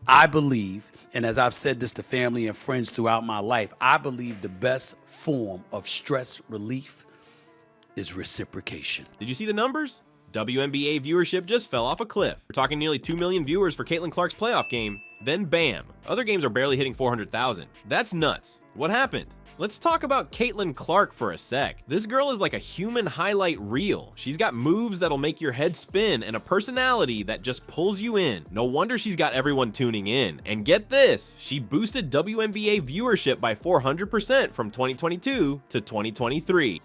I believe, and as I've said this to family and friends throughout my life, I believe the best form of stress relief is reciprocation. Did you see the numbers? WNBA viewership just fell off a cliff. We're talking nearly 2 million viewers for Caitlin Clark's playoff game, then bam, other games are barely hitting 400,000. That's nuts. What happened? Let's talk about Caitlin Clark for a sec. This girl is like a human highlight reel. She's got moves that'll make your head spin and a personality that just pulls you in. No wonder she's got everyone tuning in. And get this, she boosted WNBA viewership by 400% from 2022 to 2023.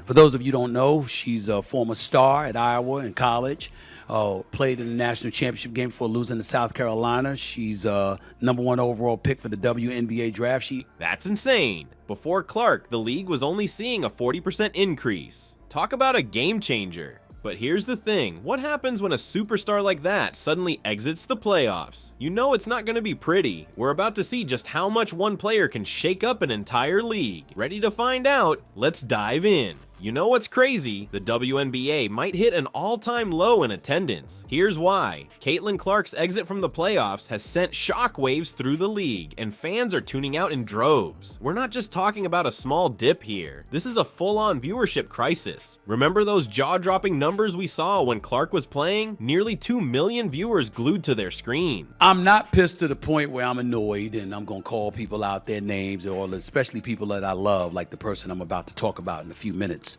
For those of you who don't know, she's a former star at Iowa in college. Played in the national championship game before losing to South Carolina. She's #1 overall pick for the WNBA draft. That's insane. Before Clark, the league was only seeing a 40% increase. Talk about a game changer. But here's the thing, what happens when a superstar like that suddenly exits the playoffs? You know it's not going to be pretty. We're about to see just how much one player can shake up an entire league. Ready to find out? Let's dive in. You know what's crazy? The WNBA might hit an all-time low in attendance. Here's why. Caitlin Clark's exit from the playoffs has sent shockwaves through the league, and fans are tuning out in droves. We're not just talking about a small dip here. This is a full-on viewership crisis. Remember those jaw-dropping numbers we saw when Clark was playing? Nearly 2 million viewers glued to their screen. I'm not pissed to the point where I'm annoyed and I'm going to call people out their names, or especially people that I love, like the person I'm about to talk about in a few minutes.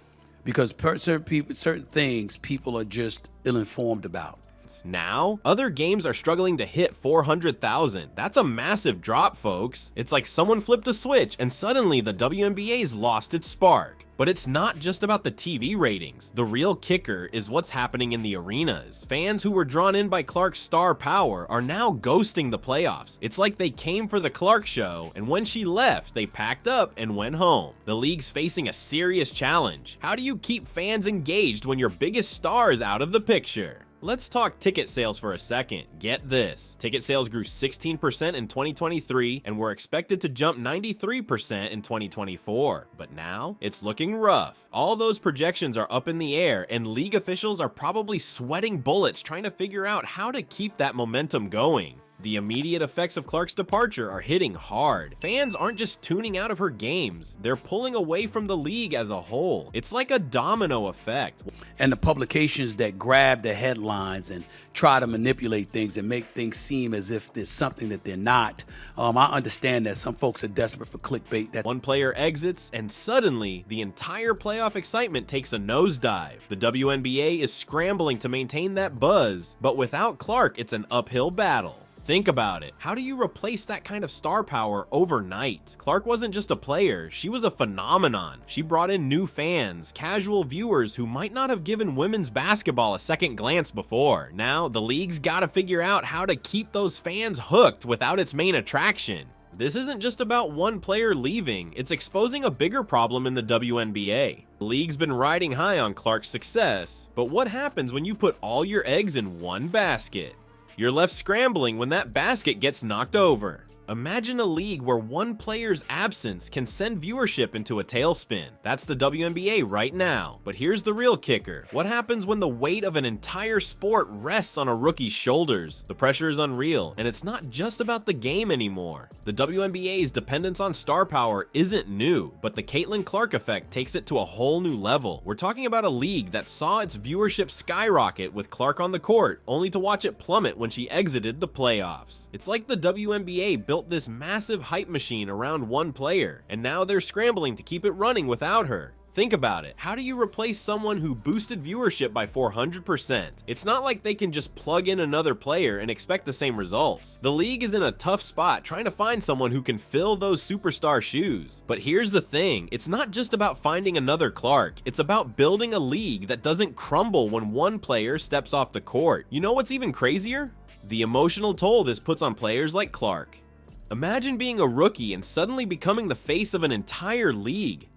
Because certain things people are just ill-informed about. Now, other games are struggling to hit 400,000. That's a massive drop, folks. It's like someone flipped a switch and suddenly the WNBA's lost its spark. But it's not just about the TV ratings. The real kicker is what's happening in the arenas. Fans who were drawn in by Clark's star power are now ghosting the playoffs. It's like they came for the Clark show, and when she left, they packed up and went home. The league's facing a serious challenge. How do you keep fans engaged when your biggest star is out of the picture? Let's talk ticket sales for a second. Get this. Ticket sales grew 16% in 2023 and were expected to jump 93% in 2024. But now, it's looking rough. All those projections are up in the air, and league officials are probably sweating bullets trying to figure out how to keep that momentum going. The immediate effects of Clark's departure are hitting hard. Fans aren't just tuning out of her games, they're pulling away from the league as a whole. It's like a domino effect. And the publications that grab the headlines and try to manipulate things and make things seem as if there's something that they're not. I understand that some folks are desperate for clickbait. That one player exits and suddenly the entire playoff excitement takes a nosedive. The WNBA is scrambling to maintain that buzz, but without Clark, it's an uphill battle. Think about it. How do you replace that kind of star power overnight? Clark wasn't just a player, she was a phenomenon. She brought in new fans, casual viewers who might not have given women's basketball a second glance before. Now, the league's gotta figure out how to keep those fans hooked without its main attraction. This isn't just about one player leaving, it's exposing a bigger problem in the WNBA. The league's been riding high on Clark's success, but what happens when you put all your eggs in one basket? You're left scrambling when that basket gets knocked over. Imagine a league where one player's absence can send viewership into a tailspin. That's the WNBA right now. But here's the real kicker. What happens when the weight of an entire sport rests on a rookie's shoulders? The pressure is unreal, and it's not just about the game anymore. The WNBA's dependence on star power isn't new, but the Caitlin Clark effect takes it to a whole new level. We're talking about a league that saw its viewership skyrocket with Clark on the court, only to watch it plummet when she exited the playoffs. It's like the WNBA built this massive hype machine around one player, and now they're scrambling to keep it running without her. Think about it. How do you replace someone who boosted viewership by 400%? It's not like they can just plug in another player and expect the same results. The league is in a tough spot trying to find someone who can fill those superstar shoes. But here's the thing, it's not just about finding another Clark, it's about building a league that doesn't crumble when one player steps off the court. You know what's even crazier? The emotional toll this puts on players like Clark. Imagine being a rookie and suddenly becoming the face of an entire league.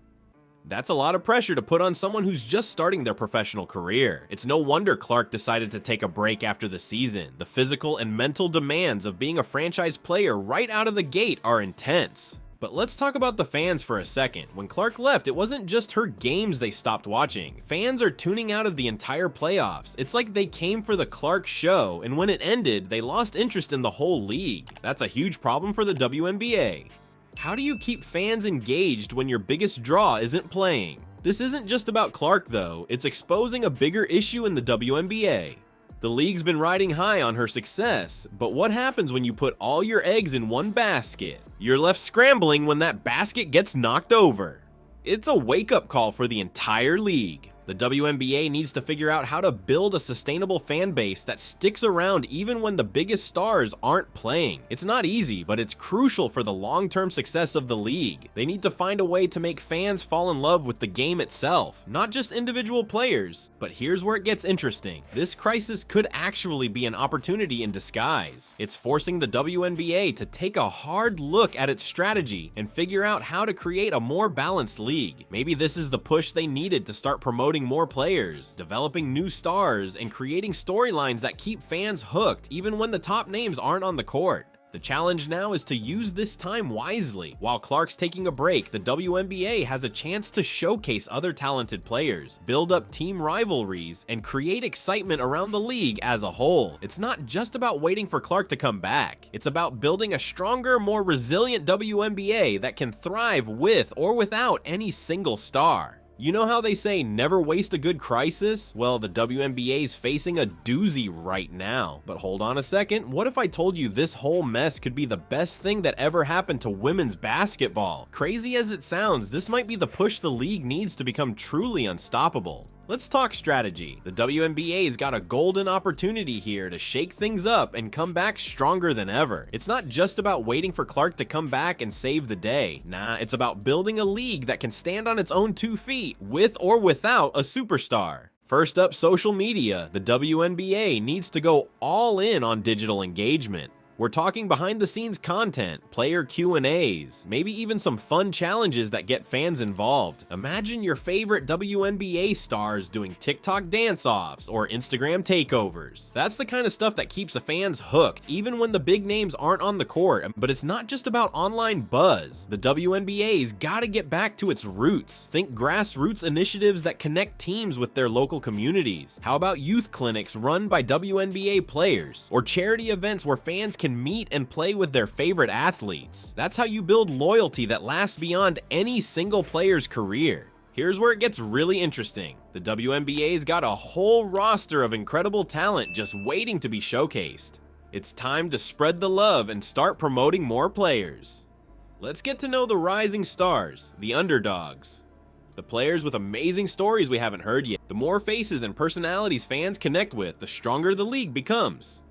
That's a lot of pressure to put on someone who's just starting their professional career. It's no wonder Clark decided to take a break after the season. The physical and mental demands of being a franchise player right out of the gate are intense. But let's talk about the fans for a second. When Clark left, it wasn't just her games they stopped watching. Fans are tuning out of the entire playoffs. It's like they came for the Clark show, and when it ended, they lost interest in the whole league. That's a huge problem for the WNBA. How do you keep fans engaged when your biggest draw isn't playing? This isn't just about Clark though, it's exposing a bigger issue in the WNBA. The league's been riding high on her success, but what happens when you put all your eggs in one basket? You're left scrambling when that basket gets knocked over. It's a wake-up call for the entire league. The WNBA needs to figure out how to build a sustainable fan base that sticks around even when the biggest stars aren't playing. It's not easy, but it's crucial for the long-term success of the league. They need to find a way to make fans fall in love with the game itself, not just individual players. But here's where it gets interesting. This crisis could actually be an opportunity in disguise. It's forcing the WNBA to take a hard look at its strategy and figure out how to create a more balanced league. Maybe this is the push they needed to start promoting more players, developing new stars, and creating storylines that keep fans hooked even when the top names aren't on the court. The challenge now is to use this time wisely. While Clark's taking a break, the WNBA has a chance to showcase other talented players, build up team rivalries, and create excitement around the league as a whole. It's not just about waiting for Clark to come back. It's about building a stronger, more resilient WNBA that can thrive with or without any single star. You know how they say never waste a good crisis? Well, the WNBA's facing a doozy right now. But hold on a second, what if I told you this whole mess could be the best thing that ever happened to women's basketball? Crazy as it sounds, this might be the push the league needs to become truly unstoppable. Let's talk strategy. The WNBA's got a golden opportunity here to shake things up and come back stronger than ever. It's not just about waiting for Clark to come back and save the day. Nah, it's about building a league that can stand on its own 2 feet, with or without a superstar. First up, social media. The WNBA needs to go all in on digital engagement. We're talking behind the scenes content, player Q&As, maybe even some fun challenges that get fans involved. Imagine your favorite WNBA stars doing TikTok dance-offs or Instagram takeovers. That's the kind of stuff that keeps the fans hooked, even when the big names aren't on the court. But it's not just about online buzz. The WNBA's gotta get back to its roots. Think grassroots initiatives that connect teams with their local communities. How about youth clinics run by WNBA players? Or charity events where fans can meet and play with their favorite athletes. That's how you build loyalty that lasts beyond any single player's career. Here's where it gets really interesting. The WNBA's got a whole roster of incredible talent just waiting to be showcased. It's time to spread the love and start promoting more players. Let's get to know the rising stars, the underdogs. The players with amazing stories we haven't heard yet. The more faces and personalities fans connect with, the stronger the league becomes.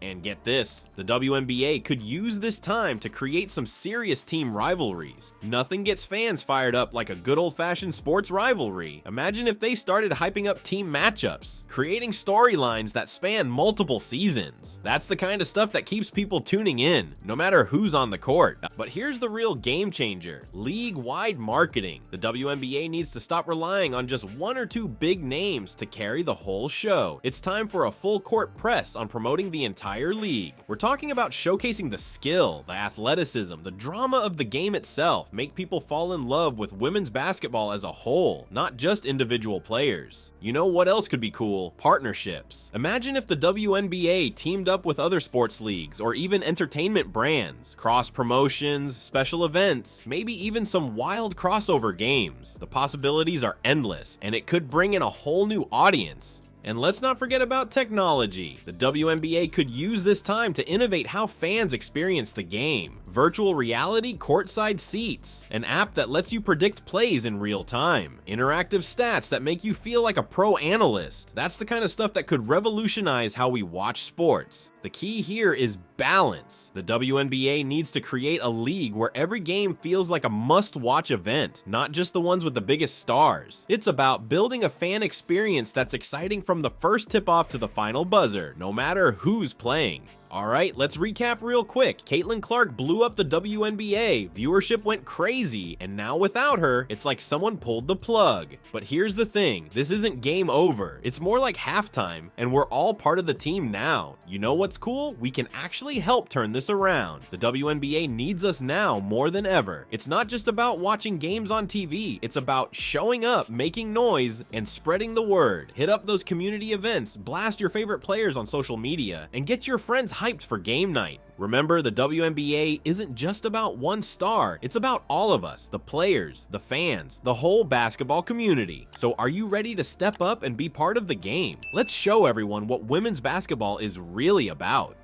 And get this, the WNBA could use this time to create some serious team rivalries. Nothing gets fans fired up like a good old-fashioned sports rivalry. Imagine if they started hyping up team matchups, creating storylines that span multiple seasons. That's the kind of stuff that keeps people tuning in, no matter who's on the court. But here's the real game changer, league-wide marketing. The WNBA needs to stop relying on just 1 or 2 big names to carry the whole show. It's time for a full-court press on promoting the entire league. We're talking about showcasing the skill, the athleticism, the drama of the game itself, make people fall in love with women's basketball as a whole, not just individual players. You know what else could be cool? Partnerships. Imagine if the WNBA teamed up with other sports leagues or even entertainment brands, cross promotions, special events, maybe even some wild crossover games. The possibilities are endless, and it could bring in a whole new audience. And let's not forget about technology. The WNBA could use this time to innovate how fans experience the game. Virtual reality courtside seats, an app that lets you predict plays in real time, interactive stats that make you feel like a pro analyst. That's the kind of stuff that could revolutionize how we watch sports. The key here is balance. The WNBA needs to create a league where every game feels like a must-watch event, not just the ones with the biggest stars. It's about building a fan experience that's exciting from the first tip-off to the final buzzer, no matter who's playing. Alright, let's recap real quick. Caitlin Clark blew up the WNBA, viewership went crazy, and now without her, it's like someone pulled the plug. But here's the thing, this isn't game over. It's more like halftime, and we're all part of the team now. You know what's cool? We can actually help turn this around. The WNBA needs us now more than ever. It's not just about watching games on TV, it's about showing up, making noise, and spreading the word. Hit up those community events, blast your favorite players on social media, and get your friends hyped for game night. Remember, the WNBA isn't just about one star, it's about all of us, the players, the fans, the whole basketball community. So are you ready to step up and be part of the game? Let's show everyone what women's basketball is really about.